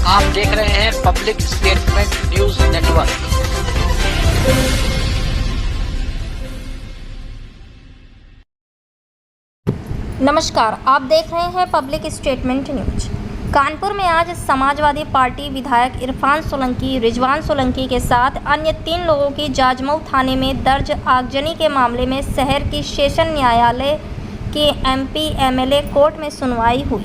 आप देख रहे हैं पब्लिक स्टेटमेंट न्यूज नेटवर्क। नमस्कार, आप देख रहे हैं पब्लिक स्टेटमेंट न्यूज। कानपुर में आज समाजवादी पार्टी विधायक इरफान सोलंकी, रिजवान सोलंकी के साथ अन्य 3 लोगों की जाजमऊ थाने में दर्ज आगजनी के मामले में शहर की सेशन न्यायालय के MP MLA कोर्ट में सुनवाई हुई।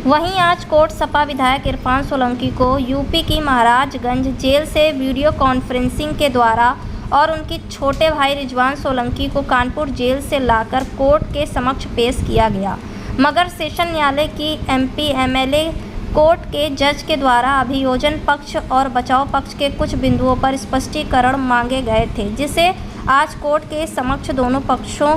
वहीं आज कोर्ट सपा विधायक इरफान सोलंकी को यूपी की महाराजगंज जेल से वीडियो कॉन्फ्रेंसिंग के द्वारा और उनके छोटे भाई रिजवान सोलंकी को कानपुर जेल से लाकर कोर्ट के समक्ष पेश किया गया, मगर सेशन न्यायालय की MP MLA कोर्ट के जज के द्वारा अभियोजन पक्ष और बचाव पक्ष के कुछ बिंदुओं पर स्पष्टीकरण मांगे गए थे, जिसे आज कोर्ट के समक्ष दोनों पक्षों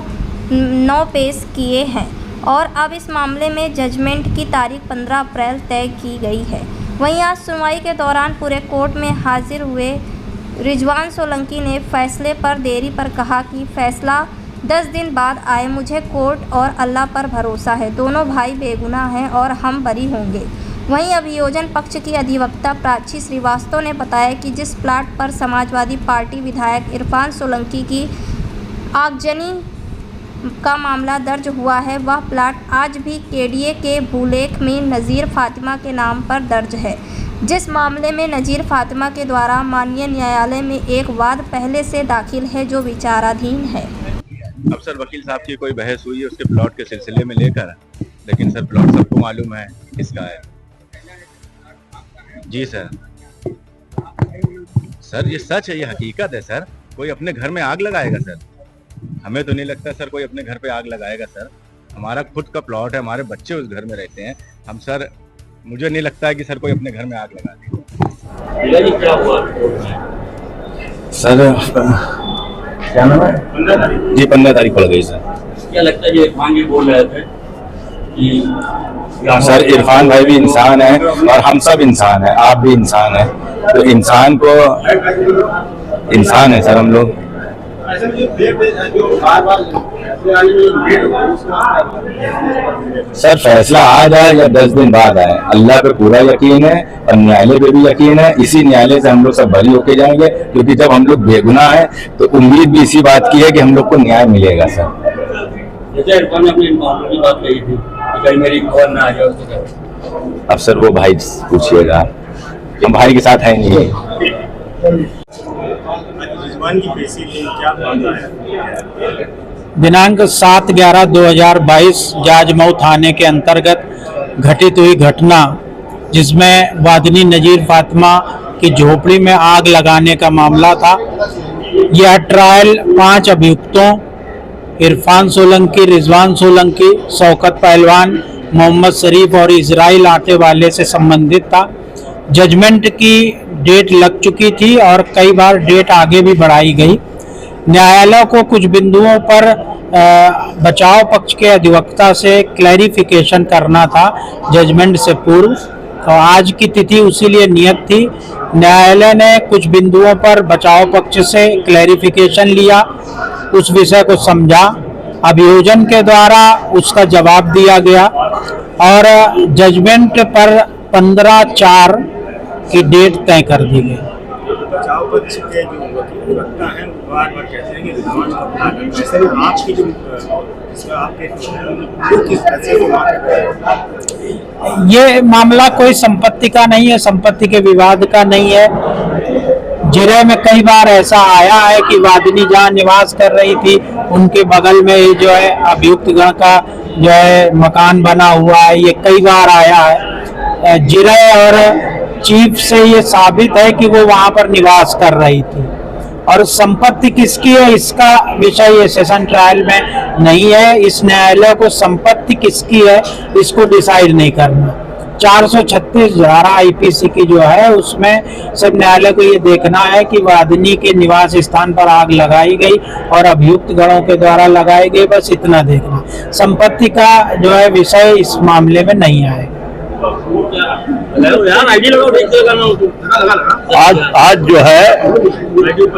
9 पेश किए हैं और अब इस मामले में जजमेंट की तारीख 15 अप्रैल तय की गई है। वहीं आज सुनवाई के दौरान पूरे कोर्ट में हाजिर हुए रिजवान सोलंकी ने फैसले पर देरी पर कहा कि फैसला 10 दिन बाद आए। मुझे कोर्ट और अल्लाह पर भरोसा है, दोनों भाई बेगुनाह हैं और हम बरी होंगे। वहीं अभियोजन पक्ष की अधिवक्ता प्राची श्रीवास्तव ने बताया कि जिस प्लाट पर समाजवादी पार्टी विधायक इरफान सोलंकी की आगजनी का मामला दर्ज हुआ है, वह प्लाट आज भी KDA के भूलेख में नज़ीर फातिमा के नाम पर दर्ज है, जिस मामले में नज़ीर फातिमा के द्वारा माननीय न्यायालय में एक वाद पहले से दाखिल है जो विचाराधीन है। अब सर वकील साहब की कोई बहस हुई है उसके प्लॉट के सिलसिले में लेकर, लेकिन सर प्लॉट सबको मालूम है किसका है। जी सर, सर ये सच है, ये हकीकत है सर। कोई अपने घर में आग लगाएगा सर? हमें तो नहीं लगता सर कोई अपने घर पे आग लगाएगा सर। हमारा खुद का प्लॉट है, हमारे बच्चे उस घर में रहते हैं। हम सर, मुझे नहीं लगता है कि सर कोई अपने घर में आग लगा देगा। क्या हुआ सर? क्या नाम है जी? 15 तारीख पड़ गई सर। क्या लगता है ये इरफान ये बोल रहे थे कि सर इरफान भाई भी इंसान है और हम सब इंसान है, आप भी इंसान है, तो इंसान को इंसान है सर हम लोग। सर फैसला आज आए या 10 दिन बाद आए, अल्लाह पे पूरा यकीन है और न्यायालय पे भी यकीन है। इसी न्यायालय से हम लोग सब बरी होके जाएंगे, क्योंकि जब हम लोग बेगुनाह हैं तो उम्मीद भी इसी बात की है कि हम लोग को न्याय मिलेगा सर। जैसे इरफान ने अपनी की बात कही थी कि कहीं मेरी खबर ना आ जाए उसको, अब सर वो भाई पूछिएगा, हम भाई के साथ है नहीं। दिनांक 7/11/2022 जाजमऊ थाने के अंतर्गत घटित हुई घटना, जिसमें वादनी नज़ीर फातिमा की झोपड़ी में आग लगाने का मामला था। यह ट्रायल 5 अभियुक्तों इरफान सोलंकी, रिजवान सोलंकी, शौकत पहलवान, मोहम्मद शरीफ और इजराइल आटे वाले से संबंधित था। जजमेंट की डेट लग चुकी थी और कई बार डेट आगे भी बढ़ाई गई। न्यायालय को कुछ बिंदुओं पर बचाव पक्ष के अधिवक्ता से क्लैरिफिकेशन करना था जजमेंट से पूर्व, तो आज की तिथि उसी लिए नियत थी। न्यायालय ने कुछ बिंदुओं पर बचाव पक्ष से क्लैरिफिकेशन लिया, उस विषय को समझा, अभियोजन के द्वारा उसका जवाब दिया गया और जजमेंट पर 15/4 की डेट तय कर दी गई। बचाव पक्ष के जो अधिवक्ता हैं वो बार-बार कहते हैं कि रिजवान का प्लाट है, वैसे ही आपकी जो ये मामला कोई संपत्ति का नहीं है, संपत्ति के विवाद का नहीं है। जिले में कई बार ऐसा आया है कि वादिनी जहाँ निवास कर रही थी उनके बगल में ही जो है अभियुक्त गण का जो है मकान बना हुआ है, ये कई बार आया है। जिले और चीफ से ये साबित है कि वो वहां पर निवास कर रही थी और संपत्ति किसकी है इसका विषय ये सेशन ट्रायल में नहीं है। इस न्यायालय को संपत्ति किसकी है इसको डिसाइड नहीं करना। 436 धारा IPC की जो है उसमें सब न्यायालय को ये देखना है कि वादिनी के निवास स्थान पर आग लगाई गई और अभियुक्त गणों के द्वारा लगाई गई, बस इतना देखना। संपत्ति का जो है विषय इस मामले में नहीं आएगा। आज जो है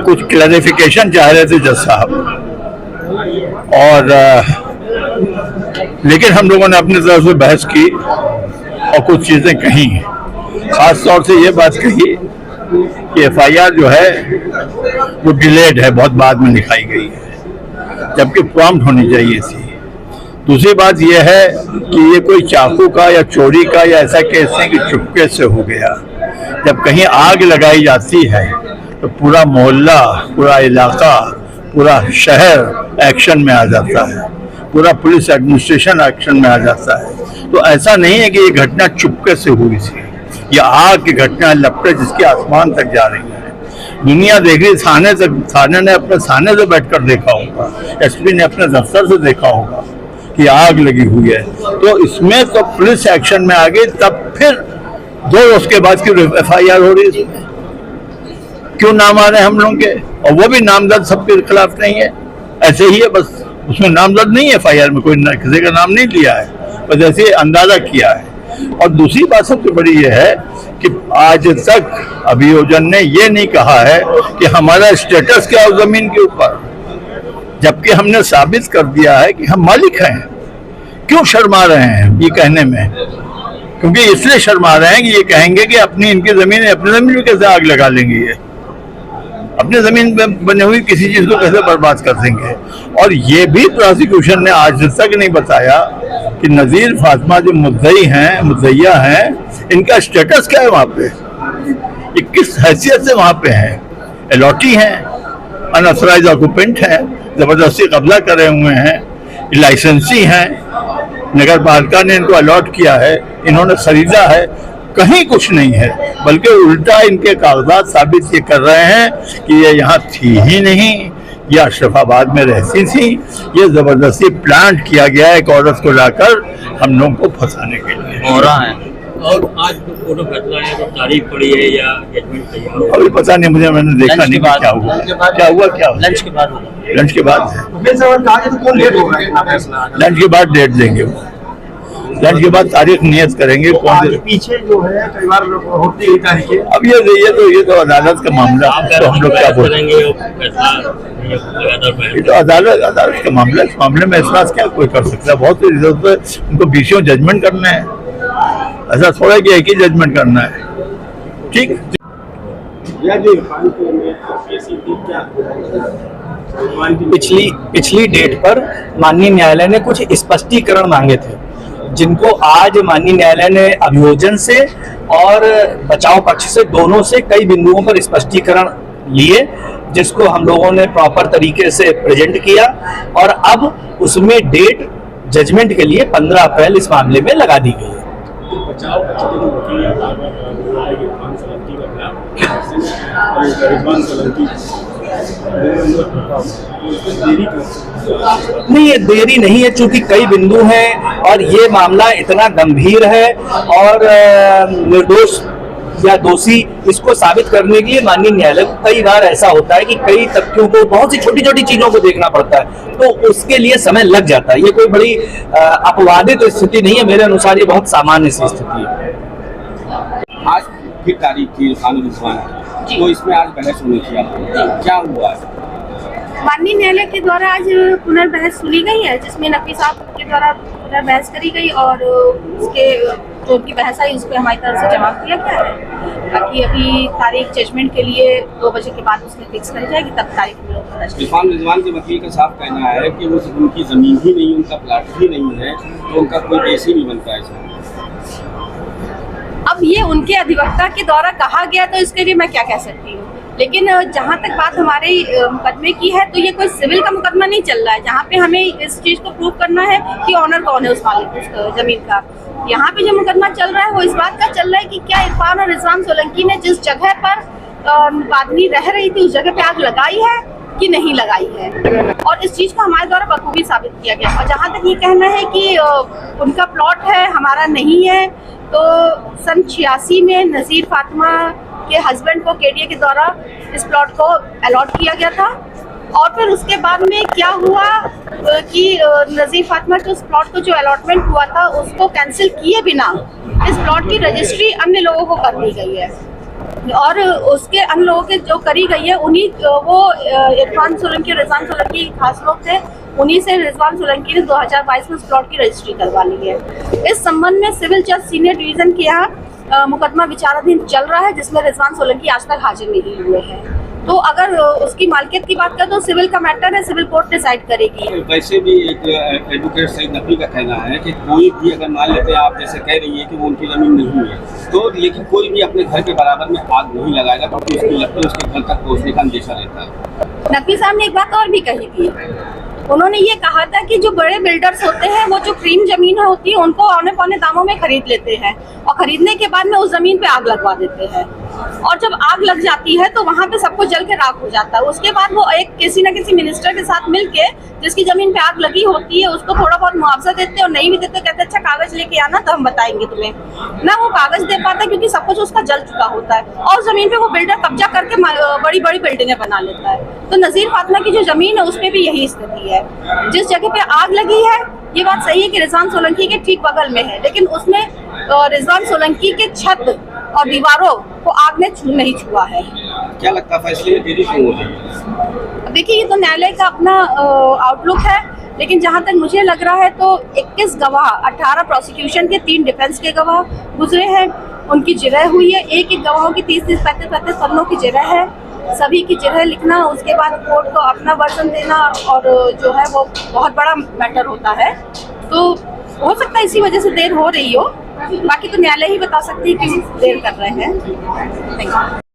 कुछ क्लैरिफिकेशन चाह रहे थे जज साहब, और लेकिन हम लोगों ने अपनी तरफ से बहस की और कुछ चीजें कही। खास तौर से ये बात कही कि एफआईआर जो है वो डिलेड है, बहुत बाद में लिखाई गई है, जबकि प्रॉम्प्ट होनी चाहिए थी। दूसरी बात यह है कि ये कोई चाकू का या चोरी का या ऐसा केस नहीं कि चुपके से हो गया। जब कहीं आग लगाई जाती है तो पूरा मोहल्ला, पूरा इलाका, पूरा शहर एक्शन में आ जाता है, पूरा पुलिस एडमिनिस्ट्रेशन एक्शन में आ जाता है। तो ऐसा नहीं है कि ये घटना चुपके से हुई थी, ये आग की घटना लपटे जिसके आसमान तक जा रही है। दुनिया देख रही, थाने ने अपने थाने से बैठकर देखा होगा, एसपी ने अपने दफ्तर से देखा होगा कि आग लगी हुई है। तो इसमें तो पुलिस एक्शन में आ गई, तब फिर 2 रोज के बाद क्यों एफआईआर हो रही है? क्यों नाम आ रहे हैं हम लोग के? और वो भी नामजद सबके खिलाफ नहीं है, ऐसे ही है बस। उसमें नामजद नहीं है एफआईआर में, कोई किसी का नाम नहीं लिया है, बस ऐसे अंदाजा किया है। और दूसरी बात सबसे बड़ी ये है कि आज तक अभियोजन ने ये नहीं कहा है कि हमारा स्टेटस क्या है जमीन के ऊपर, जबकि हमने साबित कर दिया है कि हम मालिक हैं। क्यों शर्मा रहे हैं ये कहने में? क्योंकि इसलिए शर्मा रहे हैं कि ये कहेंगे कि अपनी इनकी जमीन है, अपनी जमीन में कैसे आग लगा लेंगे, ये अपनी जमीन में बने हुई किसी चीज को कैसे बर्बाद कर देंगे। और ये भी प्रोसिक्यूशन ने आज तक नहीं बताया कि नजीर फातिमा जो मुद्दइया हैं, इनका स्टेटस क्या है वहां पे, ये किस हैसियत से वहां पे हैं। अलॉटी हैं, अनऑथराइज ऑक्यूपेंट हैं, जबरदस्ती कब्जा करे हुए हैं, लाइसेंसी हैं, नगर पालिका ने इनको अलॉट किया है, इन्होंने खरीदा है, कहीं कुछ नहीं है। बल्कि उल्टा इनके कागजात साबित ये कर रहे हैं कि ये यहाँ थी ही नहीं, ये अशरफाबाद में रहती थी, ये जबरदस्ती प्लांट किया गया एक औरत को लाकर हम लोगों को फंसाने के लिए हो रहा है। और आज कोर्ट में फैसला है, तो तारीख पड़ी है या जजमेंट तैयार हो? अभी पता नहीं मुझे, मैंने देखा नहीं क्या हुआ, लंच के बाद होगा। लंच के बाद है, लंच के बाद डेट देंगे वो, लंच के बाद तारीख नियत करेंगे। कौन पीछे जो है कई बार होती है तारीखें। अब ये तो अदालत का मामला, तो हम लोग क्या बोलेंगे? ये तो अदालत का मामला, इस मामले में ऐसा क्या कोई कर सकता है? बहुत सी रिजल्ट है, उनको बीसीओ जजमेंट करना है, ऐसा थोड़ा कि एक ही जजमेंट करना है। ठीक पिछली डेट पर माननीय न्यायालय ने कुछ स्पष्टीकरण मांगे थे, जिनको आज माननीय न्यायालय ने अभियोजन से और बचाव पक्ष से दोनों से कई बिंदुओं पर स्पष्टीकरण लिए, जिसको हम लोगों ने प्रॉपर तरीके से प्रेजेंट किया। और अब उसमें डेट जजमेंट के लिए 15 अप्रैल इस मामले में लगा दी गई है। बचाव नहीं, ये देरी नहीं है, चूंकि कई बिंदु हैं और ये मामला इतना गंभीर है और निर्दोष या दोषी इसको साबित करने के लिए माननीय न्यायालय को कई बार ऐसा होता है कि कई तथ्यों को, बहुत सी छोटी छोटी चीजों को देखना पड़ता है, तो उसके लिए समय लग जाता है। ये कोई बड़ी अपवादित स्थिति नहीं है, मेरे अनुसार ये बहुत सामान्य सी स्थिति है। आज फिर तारीख थी इरफान रिजवान की, तो इसमें आज बहस होनी थी, क्या हुआ? माननीय न्यायालय के द्वारा आज पुनर्बहस सुनी गई है, जिसमें नकवी साहब के द्वारा पुनर्बहस करी गई और उसके जो उनकी बहस आई उस पर हमारी तरफ से जवाब दिया गया है, ताकि अभी तारीख जजमेंट के लिए 2 बजे के बाद उसमें फिक्स करी जाएगी, तब तारीख में। इरफान रिजवान के वकील का साफ कहना है कि वो उनकी जमीन ही नहीं, उनका प्लाट ही नहीं है, तो उनका कोई केस ही नहीं बनता है। अब ये उनके अधिवक्ता के द्वारा कहा गया, तो इसके लिए मैं क्या कह सकती हूँ। लेकिन जहाँ तक बात हमारे मुकदमे की है, तो ये कोई सिविल का मुकदमा नहीं चल रहा है, जहाँ पे हमें इस चीज़ को प्रूव करना है कि ऑनर कौन है उस मालिक उस जमीन का। यहाँ पे जो मुकदमा चल रहा है वो इस बात का चल रहा है कि क्या इरफान और रिजवान सोलंकी ने जिस जगह पर आदमी रह रही थी उस जगह पे आग लगाई है कि नहीं लगाई है, और इस चीज़ को हमारे द्वारा बखूबी साबित किया गया। और जहाँ तक ये कहना है कि उनका प्लॉट है, हमारा नहीं है, तो सन 86 में नज़ीर फातिमा के हस्बैंड को केडीए के द्वारा इस प्लॉट को अलॉट किया गया था। और फिर उसके बाद में क्या हुआ कि नज़ीर फातिमा के उस प्लॉट को जो अलॉटमेंट हुआ था उसको कैंसिल किए बिना इस प्लॉट की रजिस्ट्री अन्य लोगों को कर दी गई है, और उसके अन्य लोगों के जो करी गई है उन्हीं वो इरफान सोलंकी और रिजवान सोलंकी खास लोग थे, उन्हीं से रिजवान सोलंकी ने 2022 में उस प्लॉट की रजिस्ट्री करवा ली है। इस संबंध में सिविल जज सीनियर डिवीजन के यहाँ मुकदमा विचाराधीन चल रहा है जिसमें रिजवान सोलंकी आज तक हाजिर नहीं हुए हैं। तो अगर उसकी मालिकियत की बात करें तो सिविल का मैटर है, सिविल कोर्ट डिसाइड करेगी। वैसे भी एक एडवोकेट सईद नकवी का कहना है कि कोई भी अगर मान लेते हैं, आप जैसे कह रही है कि वो उनकी ज़मीन नहीं है, तो लेकिन कोई भी अपने घर के बराबर में आग नहीं लगाएगा क्योंकि उसकी लकड़ी उसके घर तक पहुँचने का अंदेशा रहता है। नकवी साहब ने एक बात और भी कही थी, उन्होंने ये कहा था कि जो बड़े बिल्डर्स होते हैं वो जो क्रीम जमीन होती है उनको औने पौने दामों में खरीद लेते हैं और खरीदने के बाद में उस जमीन पे आग लगवा देते हैं, और जब आग लग जाती है तो वहाँ पे सबको जल के राख हो जाता है। उसके बाद वो एक किसी न किसी मिनिस्टर के साथ मिलके जिसकी जमीन पे आग लगी होती है उसको थोड़ा बहुत मुआवजा देते और नहीं भी देते कहते अच्छा कागज लेके आना तो हम बताएंगे तुम्हें, ना वो कागज दे पाता क्योंकि सब कुछ उसका जल चुका होता है और जमीन पे वो बिल्डर कब्जा करके बड़ी बड़ी बिल्डिंगें बना लेता है। तो नजीर फातिमा की जो जमीन है उसमें भी यही स्थिति है। जिस जगह पे आग लगी है ये बात सही है कि रिजवान सोलंकी के ठीक बगल में है, लेकिन उसमें रिजवान सोलंकी के छत और दीवारों को आग ने नहीं छुआ है। क्या लगता है फैसले में देरी क्यों हो रही है? देखिए ये तो न्यायालय का अपना आउटलुक है, लेकिन जहां तक मुझे लग रहा है तो 21 गवाह, 18 प्रोसिक्यूशन के 3 डिफेंस के गवाह गुजरे हैं, उनकी जिरह हुई है। एक गवाहों की 30-30, 35-35 पन्नों की जिरह है। सभी की जिरह लिखना, उसके बाद कोर्ट को अपना वर्जन देना और जो है वो बहुत बड़ा मैटर होता है। तो हो सकता है इसी वजह से देर हो रही हो, बाकी तो न्यायालय ही बता सकती है कि देर कर रहे हैं। Thank you.